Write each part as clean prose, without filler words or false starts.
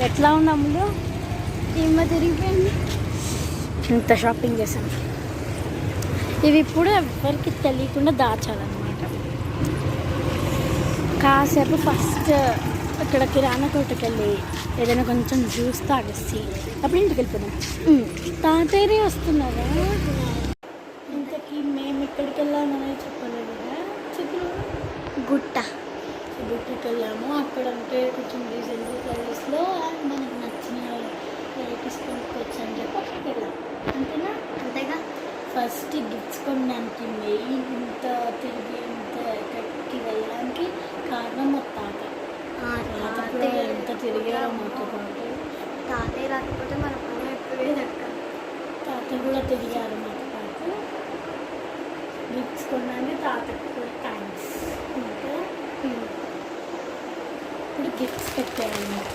ఎట్లా ఉన్నాములో ఏమో తిరిగిపోయింది. ఇంత షాపింగ్ చేసాం. ఇవి ఇప్పుడు ఎవరికి తెలియకుండా దాచాలన్నమాట. కాసేపు ఫస్ట్ ఇక్కడ కిరాణా కొట్టుకు వెళ్ళి ఏదైనా కొంచెం జ్యూస్ తాగేసి అప్పుడు ఇంటికి వెళ్ళిపోదాం. తాతయ్యే వస్తున్నారా? ఇంతకీ మేము ఎక్కడికి వెళ్ళామని చెప్పలేదు కదా. చెప్పిన గుట్టకి వెళ్ళాము. అక్కడ అంటే కొంచెం రీజనబుల్ ప్రైజెస్లో మనకు నచ్చిన వెరైటీస్ కొనుక్కోవచ్చు అని చెప్పి అక్కడికి వెళ్ళాము. అంతేగా. ఫస్ట్ గిఫ్ట్స్ కొనడానికి మెయిన్ ఇంత తిరిగి ఇంత ఎక్కడికి వెళ్ళడానికి కారణం మా తాతయ్య. ఎంత తిరిగారో మాతో పాటు. తాతయ్య రాకపోతే మన పని అయిపోయేదక్క. తాతయ్య కూడా తిరిగారు మాతో పాటు. గిఫ్ట్స్ కొనడానికి తాతయ్యకి కూడా థ్యాంక్స్. ఇంకా ఇప్పుడు గిఫ్ట్స్ పెట్టారన్నమాట.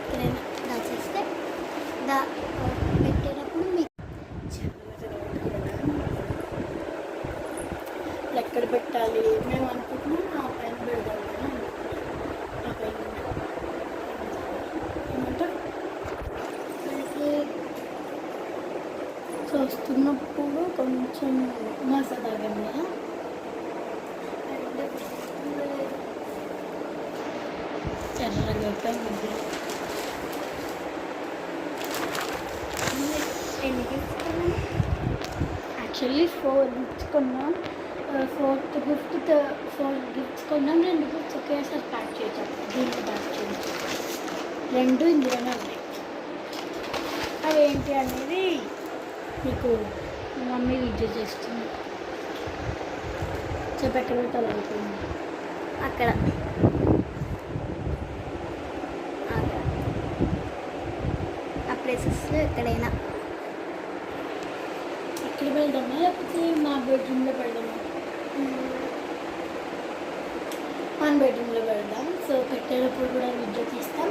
ఎక్కడైనా దాచేస్తే పెట్టేటప్పుడు మీకు ఎక్కడ పెట్టాలి మేము అనుకుంటున్నాం. ఆ పైన పెడదాం. ఆ పైన ఏమంటారు చూస్తున్నప్పుడు కొంచెం మసాలాగా ఎర్రగా యాక్చువల్లీ 4 గిఫ్ట్స్ కొన్నాం. 4th గిఫ్ట్ 4 గిఫ్ట్స్ కొన్నాం. 2 గిఫ్ట్స్ ఒకేసారి ప్యాక్ చేసాం. దీంట్లో ప్యాక్ చేసి 2 ఇందులోనే ఉన్నాయి. అవేంటి అనేది మీకు మమ్మీ వీడియో చేస్తుంది. ఎక్కడ పెట్టాలనుకుంది అక్కడ ఆ ప్లేసెస్లో ఎక్కడైనా ఇక్కడ పెడదామా లేకపోతే మా బెడ్రూమ్లో పెడదామా? మన బెడ్రూమ్లో పెడదాం. సో పెట్టేటప్పుడు కూడా వీడియో తీస్తాం.